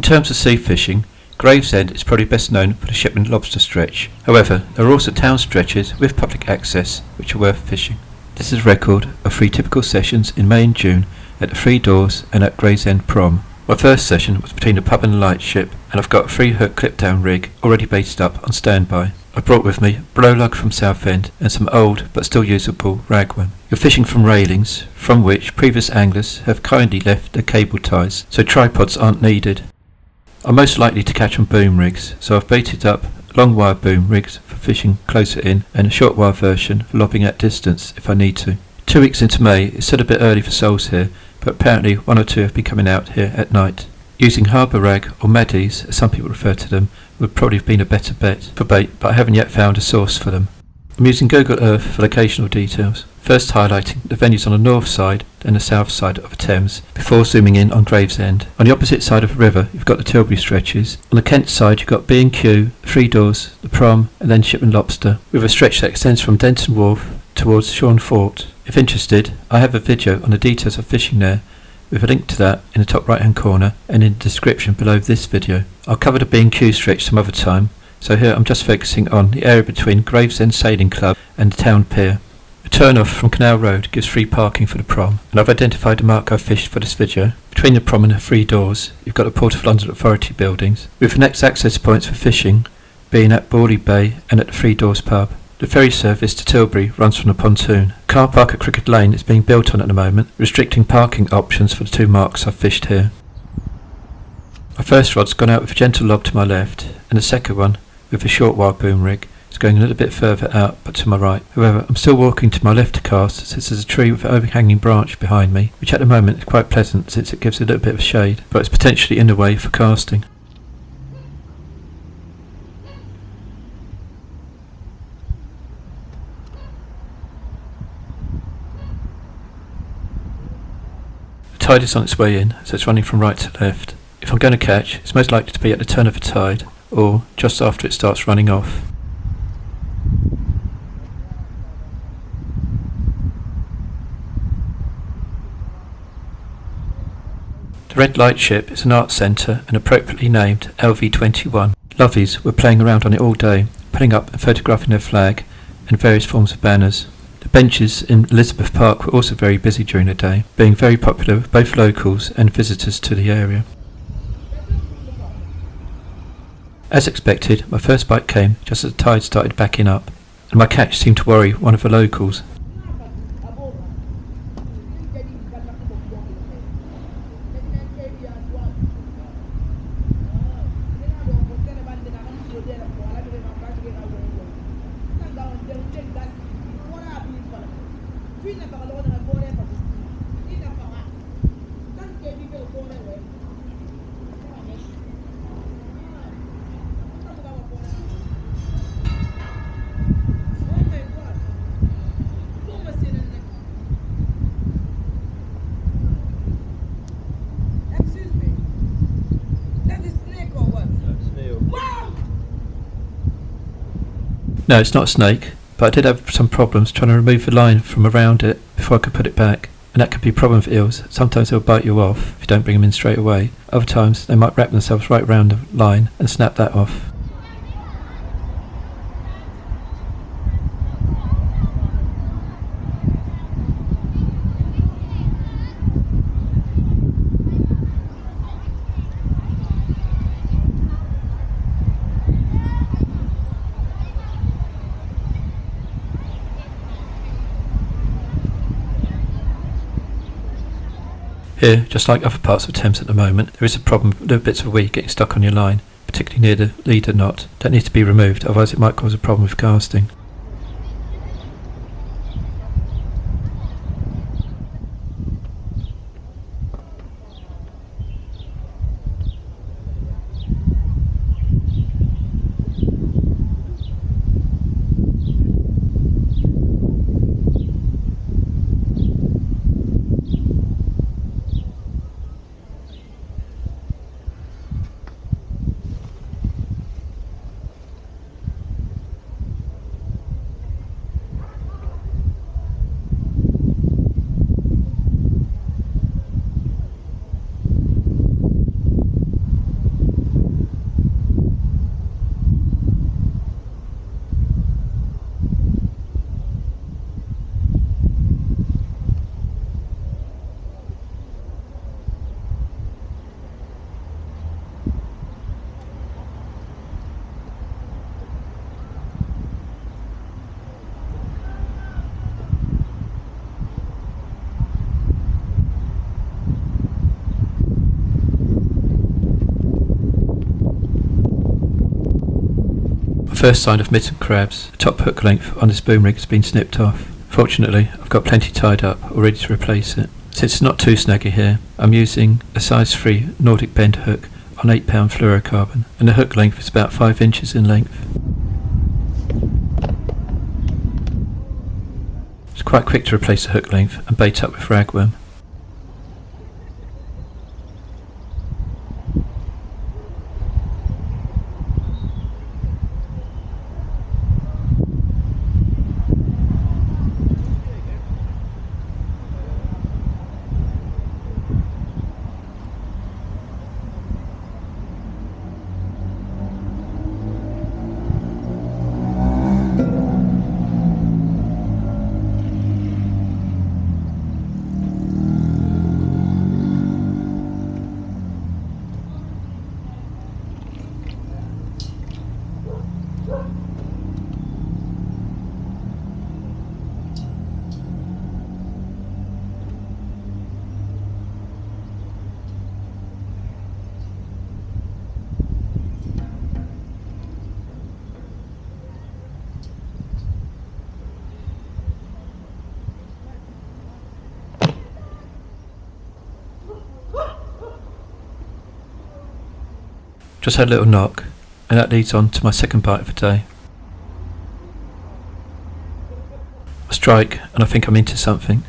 terms of sea fishing, Gravesend is probably best known for the Ship and Lobster stretch. However, there are also town stretches with public access which are worth fishing. This is a record of 3 typical sessions in May and June at the Three Daws and at Gravesend Prom. My first session was between the pub and the lightship, and I've got a 3-hook clip-down rig already baited up on standby. I brought with me a blow lug from Southend and some old but still usable ragworm. You're fishing from railings, from which previous anglers have kindly left their cable ties, so tripods aren't needed. I'm most likely to catch on boom rigs, so I've baited up long wire boom rigs for fishing closer in and a short wire version for lobbing at distance if I need to. 2 weeks into May, it's still a bit early for soles here, but apparently 1 or 2 have been coming out here at night. Using harbour rag or maddies, as some people refer to them, would probably have been a better bet for bait, but I haven't yet found a source for them. I'm using Google Earth for locational details, first highlighting the venues on the north side and the south side of the Thames, before zooming in on Gravesend. On the opposite side of the river, you've got the Tilbury stretches. On the Kent side, you've got B&Q, Three Daws, the Prom, and then Ship and Lobster, with a stretch that extends from Denton Wharf towards Shorn Fort. If interested, I have a video on the details of fishing there, with a link to that in the top right hand corner and in the description below this video. I'll cover the B&Q stretch some other time, so here I'm just focusing on the area between Gravesend Sailing Club and the town pier. A turn off from Canal Road gives free parking for the Prom, and I've identified the mark I've fished for this video. Between the Prom and the Three Daws, you've got the Port of London Authority buildings, with the next access points for fishing being at Borley Bay and at the Three Daws pub. The ferry service to Tilbury runs from the pontoon. Car park at Cricket Lane is being built on at the moment, restricting parking options for the 2 marks I've fished here. My first rod's gone out with a gentle lob to my left, and the second one, with a short wire boom rig, is going a little bit further out but to my right. However, I'm still walking to my left to cast, since there's a tree with an overhanging branch behind me, which at the moment is quite pleasant since it gives a little bit of shade, but it's potentially in the way for casting. The tide is on its way in, so it's running from right to left. If I'm going to catch, it's most likely to be at the turn of the tide, or just after it starts running off. The Red Lightship is an art centre and appropriately named LV21. Lovies were playing around on it all day, putting up and photographing their flag and various forms of banners. The benches in Elizabeth Park were also very busy during the day, being very popular with both locals and visitors to the area. As expected, my first bite came just as the tide started backing up, and my catch seemed to worry one of the locals. No, it's not a snake, but I did have some problems trying to remove the line from around it before I could put it back, and that could be a problem for eels. Sometimes they'll bite you off if you don't bring them in straight away. Other times they might wrap themselves right around the line and snap that off. Here, just like other parts of Thames at the moment, there is a problem with little bits of weed getting stuck on your line, particularly near the leader knot. That needs to be removed, otherwise it might cause a problem with casting. First sign of mitten crabs. The top hook length on this boom rig has been snipped off. Fortunately, I've got plenty tied up or ready to replace it. Since it's not too snaggy here, I'm using a size 3 Nordic bend hook on 8 pound fluorocarbon, and the hook length is about 5 inches in length. It's quite quick to replace the hook length and bait up with ragworm. Just had a little knock, and that leads on to my second bite of the day. I strike, and I think I'm into something.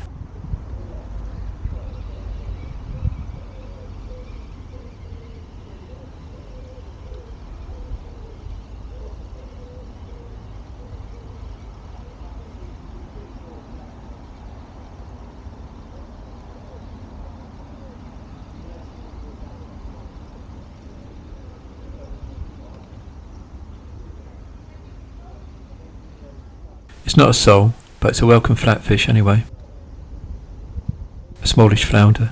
It's not a sole, but it's a welcome flatfish anyway. A smallish flounder.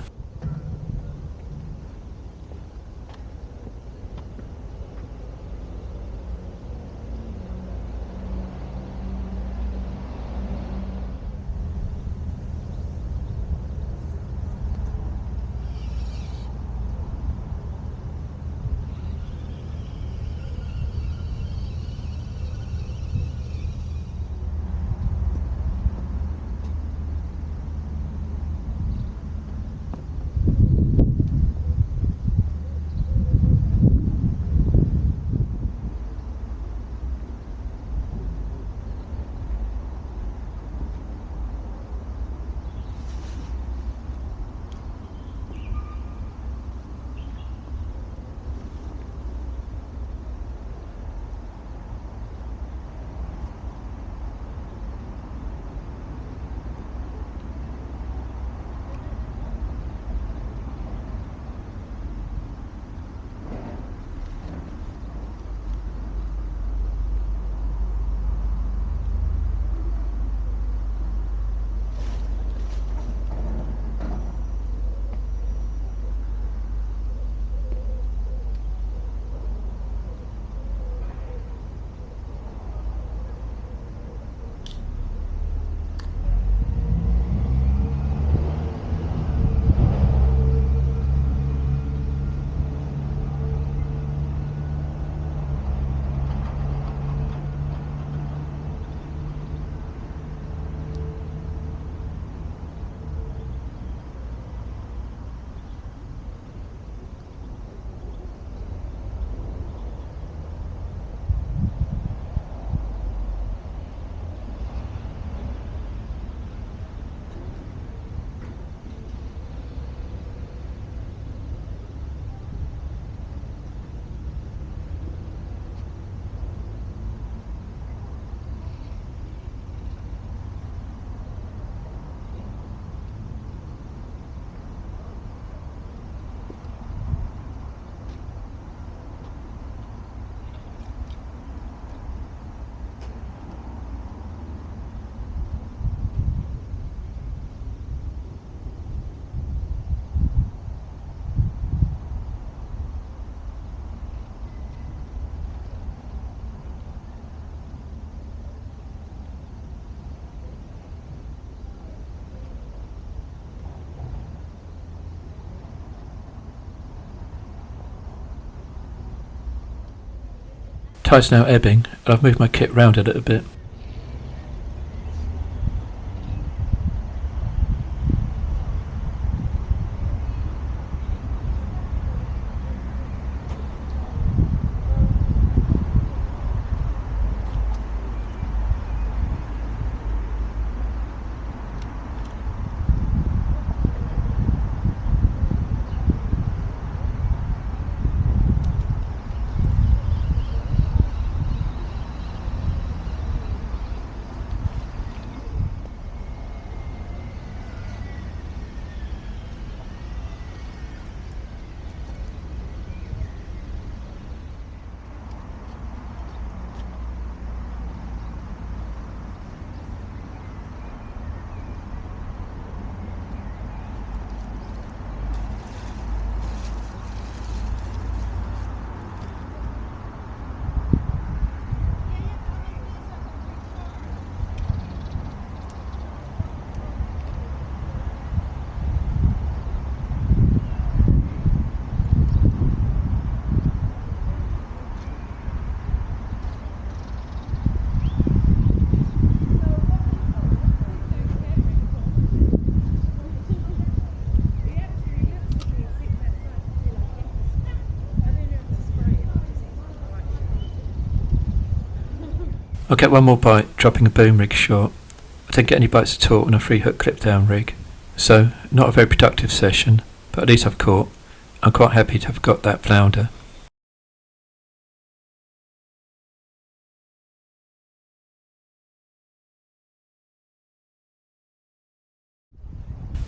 Tide's now ebbing, and I've moved my kit round a little bit. I'll get one more bite, dropping a boom rig short. I didn't get any bites at all on a 3-hook clip down rig. So, not a very productive session, but at least I've caught. I'm quite happy to have got that flounder.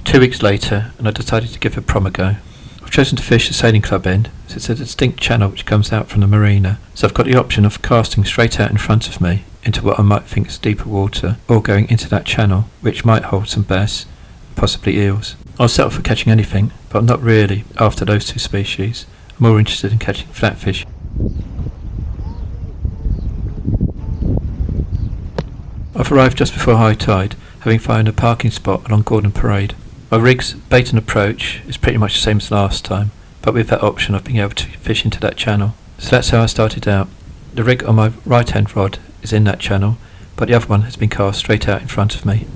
Two weeks later, and I decided to give a prom a go. I've chosen to fish the sailing club end, as it's a distinct channel which comes out from the marina, so I've got the option of casting straight out in front of me into what I might think is deeper water, or going into that channel, which might hold some bass, and possibly eels. I'll settle for catching anything, but I'm not really after those two species. I'm more interested in catching flatfish. I've arrived just before high tide, having found a parking spot along Gordon Parade. My rig's bait and approach is pretty much the same as last time, but with that option of being able to fish into that channel. So that's how I started out. The rig on my right hand rod is in that channel, but the other one has been cast straight out in front of me.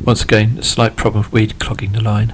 Once again, a slight problem of weed clogging the line.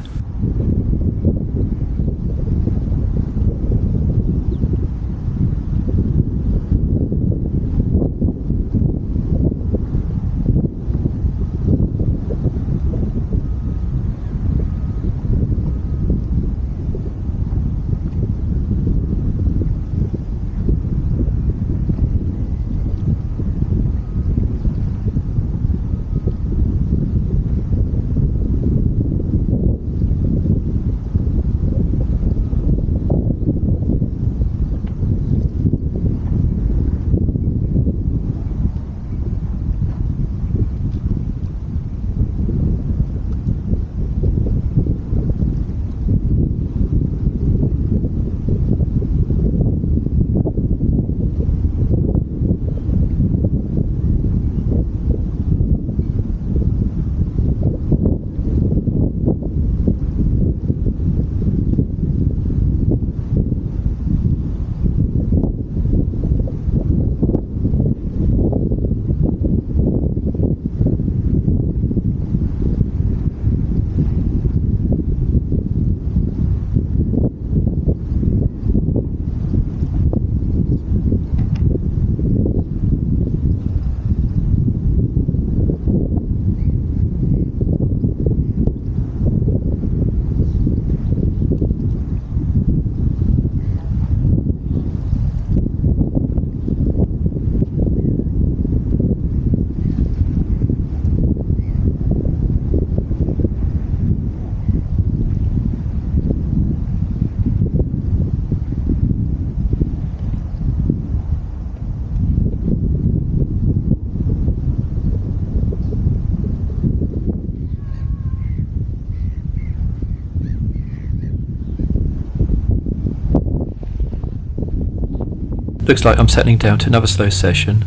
Looks like I'm settling down to another slow session,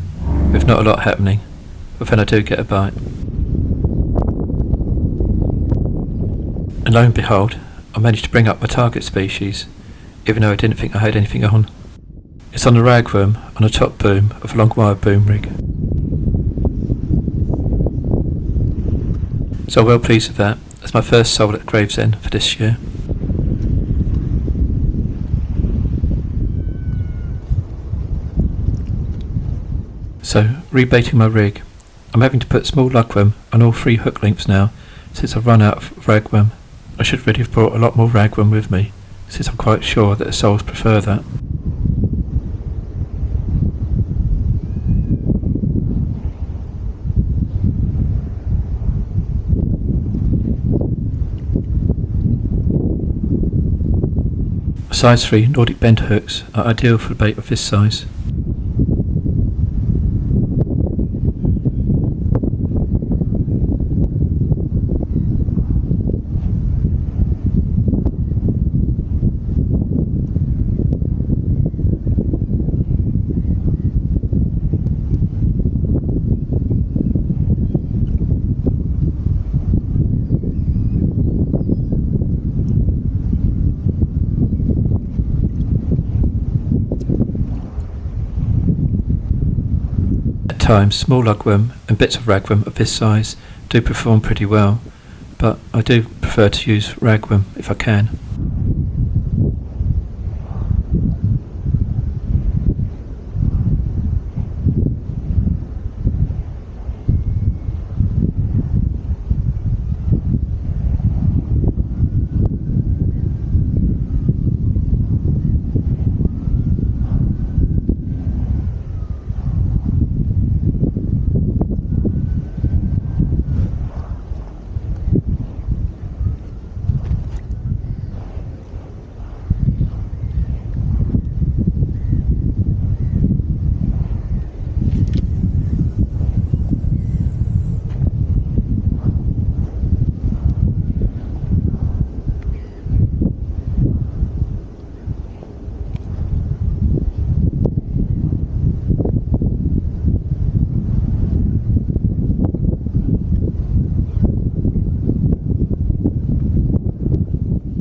with not a lot happening, but then I do get a bite. And lo and behold, I managed to bring up my target species, even though I didn't think I had anything on. It's on the ragworm on the top boom of a long wire boom rig. So I'm well pleased with that. That's my first sole at Gravesend for this year. So, rebaiting my rig. I'm having to put small lugworm on all 3 hook lengths now, since I've run out of ragworm. I should really have brought a lot more ragworm with me, since I'm quite sure that the soles prefer that. Size 3 Nordic bend hooks are ideal for a bait of this size. At times, small lugworm and bits of ragworm of this size do perform pretty well, but I do prefer to use ragworm if I can.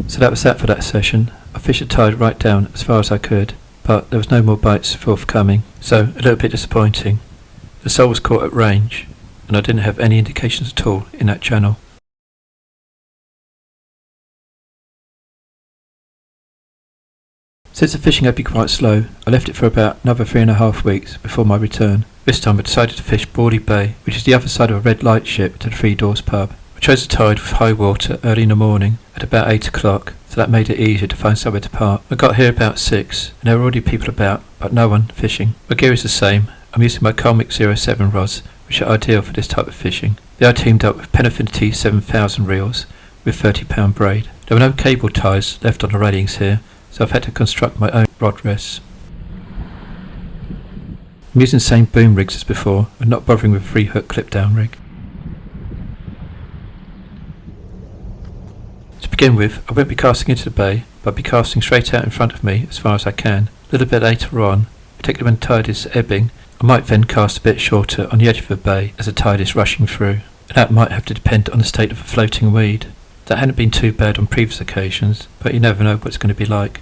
So that was that for that session. I fished the tide right down as far as I could, but there was no more bites forthcoming, so a little bit disappointing. The sole was caught at range, and I didn't have any indications at all in that channel. Since the fishing had been quite slow, I left it for about another 3.5 weeks before my return. This time I decided to fish Broady Bay, which is the other side of a red light ship to the Three Daws pub. I chose the tide with high water early in the morning at about 8 o'clock, so that made it easier to find somewhere to park. I got here about 6, and there were already people about, but no one fishing. My gear is the same. I'm using my Colmic 07 rods, which are ideal for this type of fishing. They are teamed up with Penaffinity 7000 reels with 30-pound braid. There were no cable ties left on the railings here, so I've had to construct my own rod rests. I'm using the same boom rigs as before, and not bothering with a 3-hook clip-down rig. To begin with, I won't be casting into the bay, but I'll be casting straight out in front of me as far as I can. A little bit later on, particularly when the tide is ebbing, I might then cast a bit shorter on the edge of the bay as the tide is rushing through, and that might have to depend on the state of a floating weed. That hadn't been too bad on previous occasions, but you never know what it's going to be like.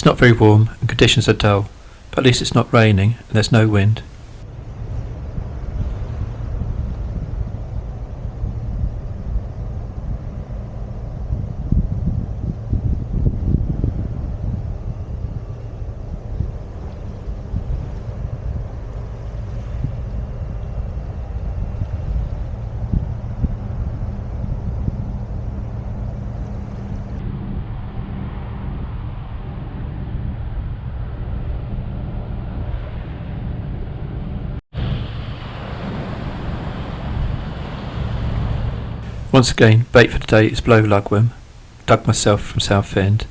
not very warm and conditions are dull, but at least it's not raining and there's no wind. Once again, bait for today is blow lugworm. Dug myself from Southend,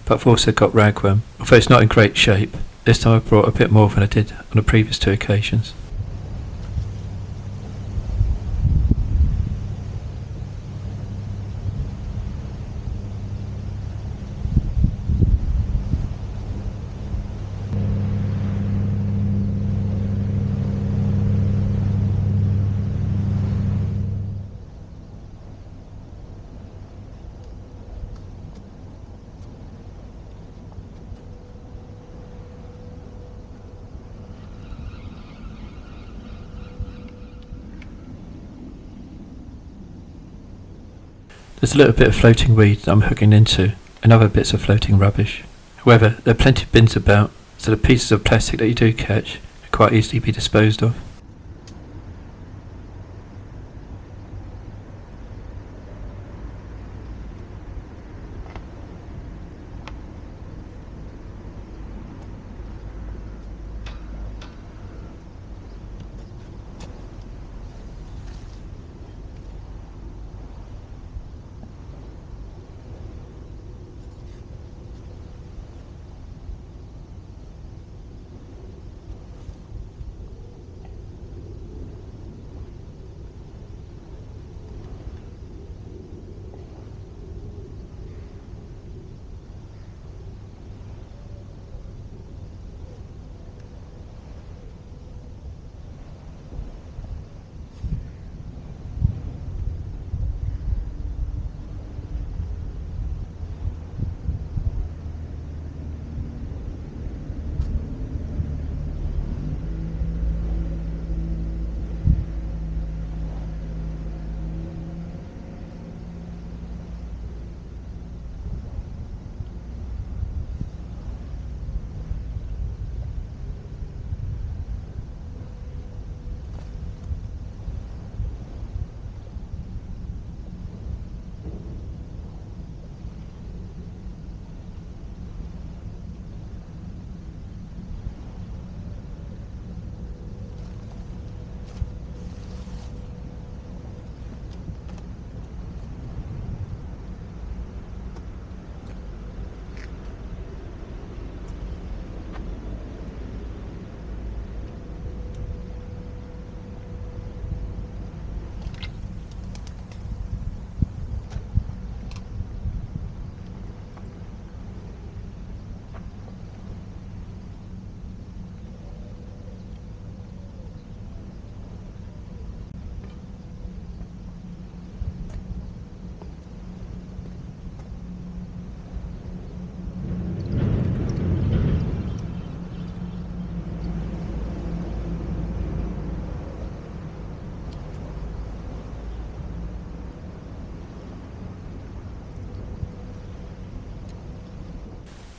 but I've also got ragworm, although it's not in great shape. This time I brought a bit more than I did on the previous two occasions. There's a little bit of floating weed that I'm hooking into, and other bits of floating rubbish. However, there are plenty of bins about, so the pieces of plastic that you do catch can quite easily be disposed of.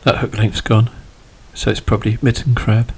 That hook length's gone, so it's probably mitten crab.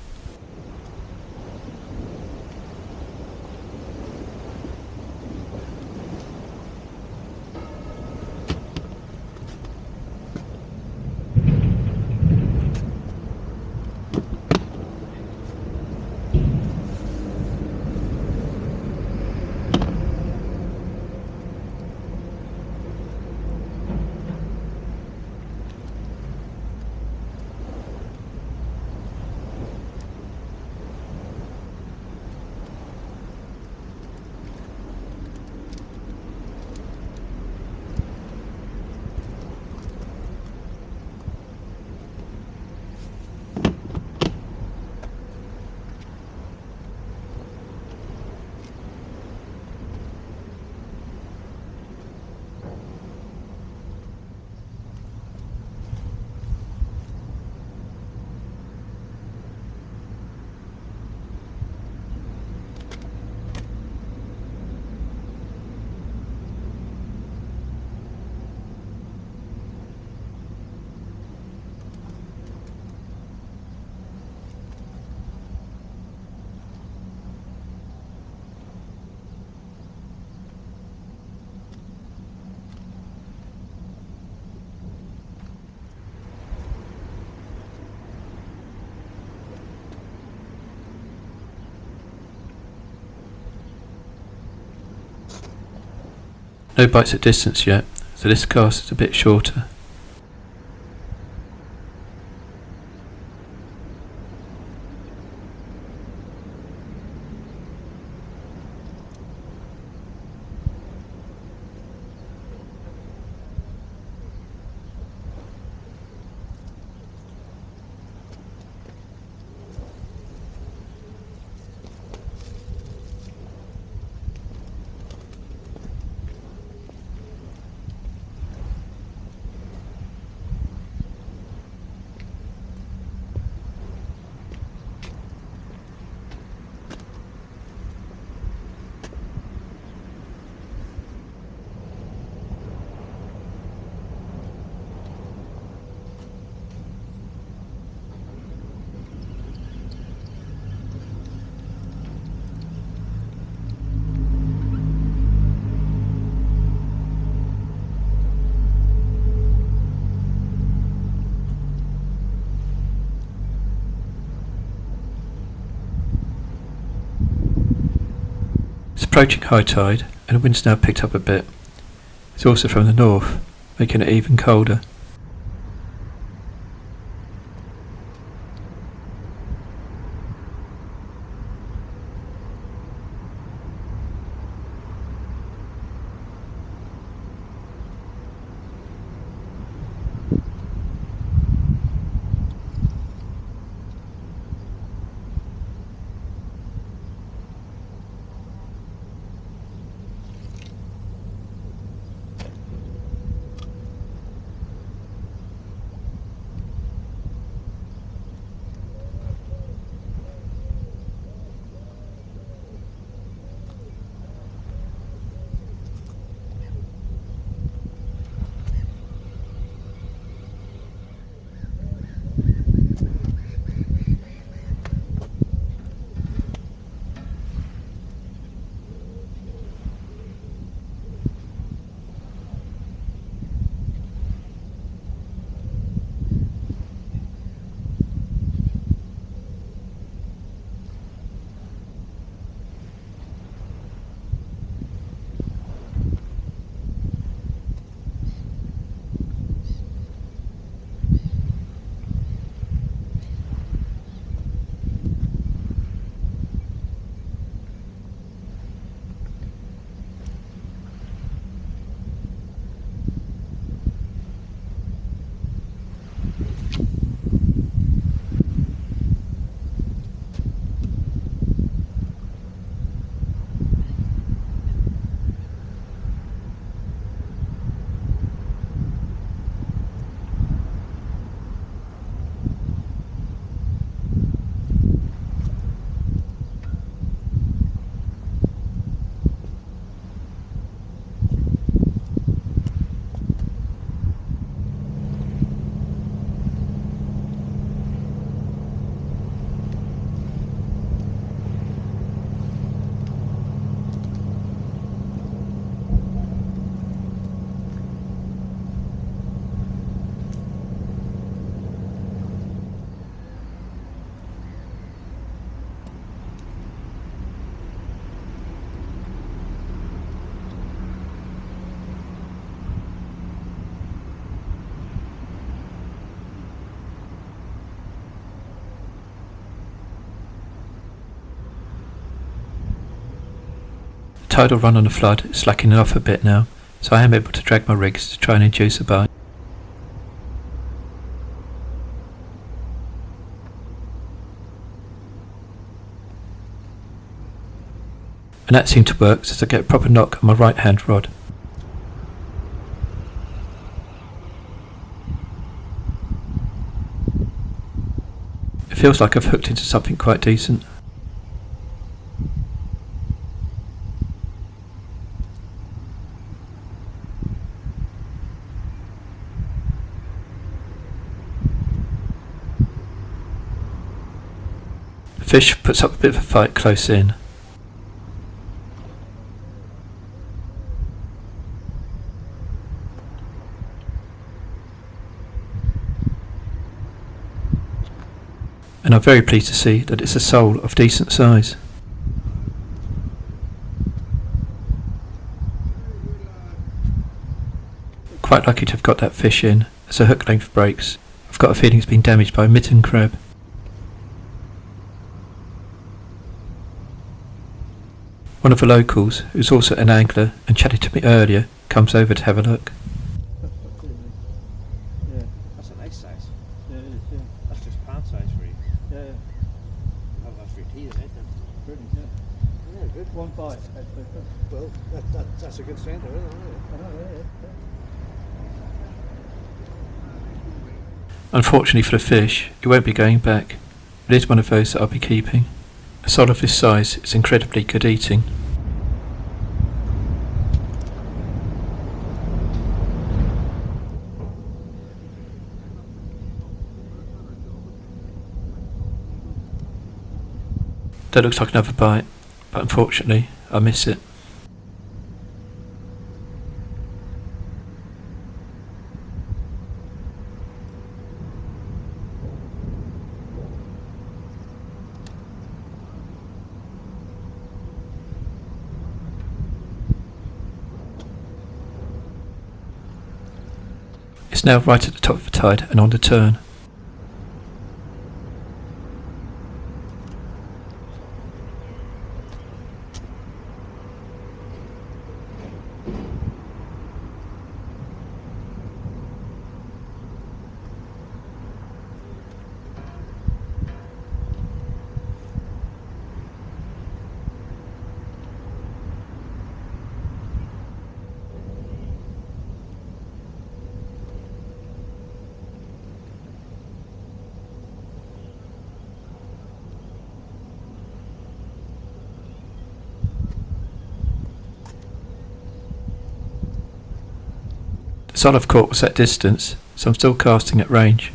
No bites at distance yet, so this cast is a bit shorter. It's approaching high tide, and the wind's now picked up a bit. It's also from the north, making it even colder. Tidal run on the flood is slackening off a bit now, so I am able to drag my rigs to try and induce a bite. And that seemed to work, so I get a proper knock on my right hand rod. It feels like I've hooked into something quite decent. The fish puts up a bit of a fight close in. And I'm very pleased to see that it's a sole of decent size. Quite lucky to have got that fish in, as the hook length breaks. I've got a feeling it's been damaged by a mitten crab. One of the locals, who's also an angler and chatted to me earlier, comes over to have a look. Yeah, that's a nice size. Yeah, it is, yeah. That's just pound size for you. Yeah, yeah. Oh, that's for your teeth, isn't it? Brilliant, yeah. Yeah, good. One bite. Well, that's a good centre, isn't it? I know, yeah. Unfortunately for the fish, it won't be going back. It is one of those that I'll be keeping. A sod of this size is incredibly good eating. That looks like another bite, but unfortunately I miss it. It's now right at the top of the tide and on the turn. The sod I've caught was at distance, so I'm still casting at range.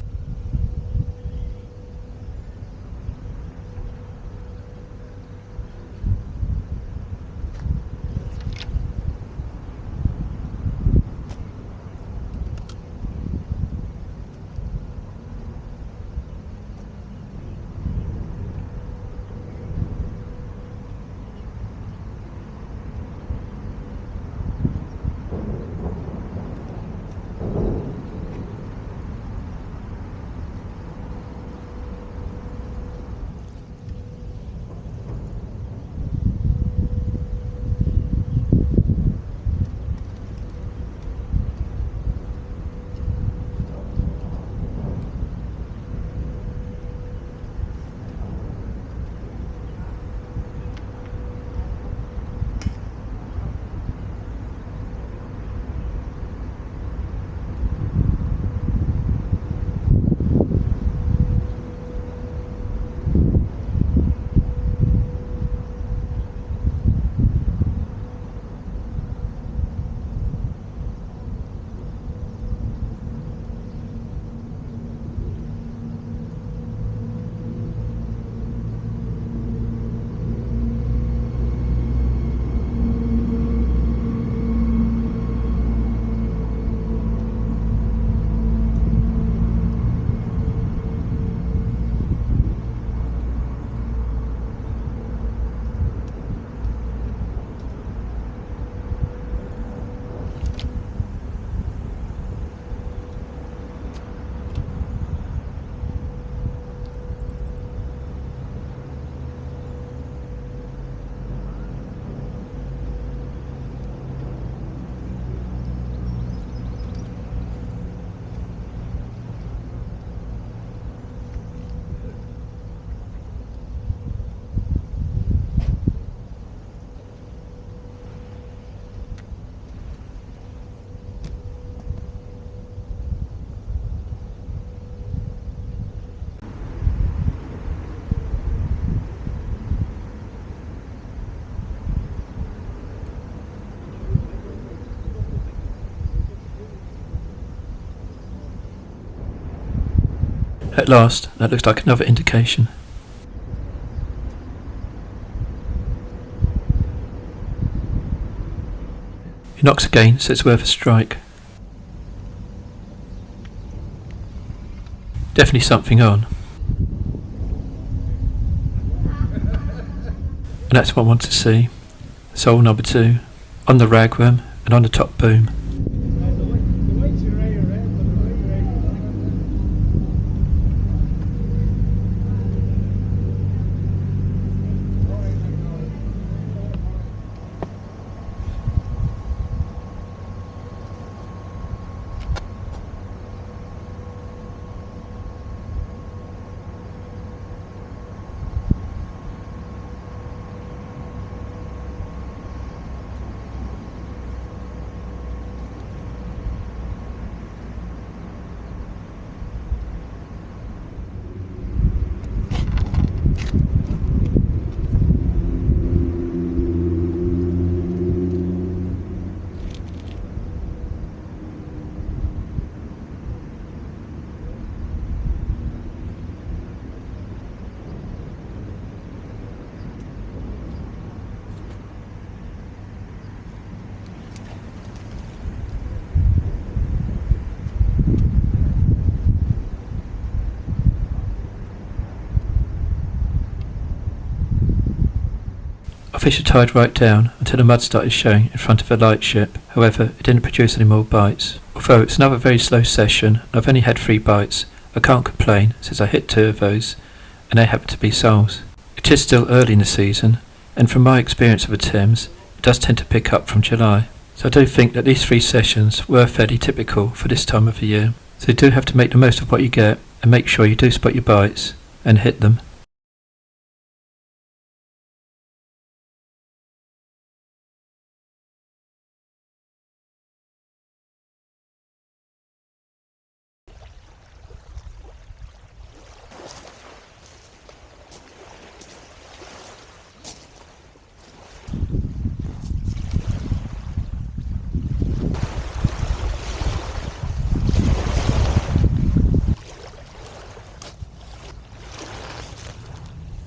At last, that looks like another indication. He knocks again, so it's worth a strike. Definitely something on. And that's what I want to see. Sole number 2, on the ragworm and on the top boom. I fished the tide right down until the mud started showing in front of the lightship. However, it didn't produce any more bites. Although it's another very slow session and I've only had 3 bites, I can't complain since I hit 2 of those and they happen to be soles. It is still early in the season, and from my experience of the Thames, it does tend to pick up from July. So I do think that these 3 sessions were fairly typical for this time of the year. So you do have to make the most of what you get and make sure you do spot your bites and hit them.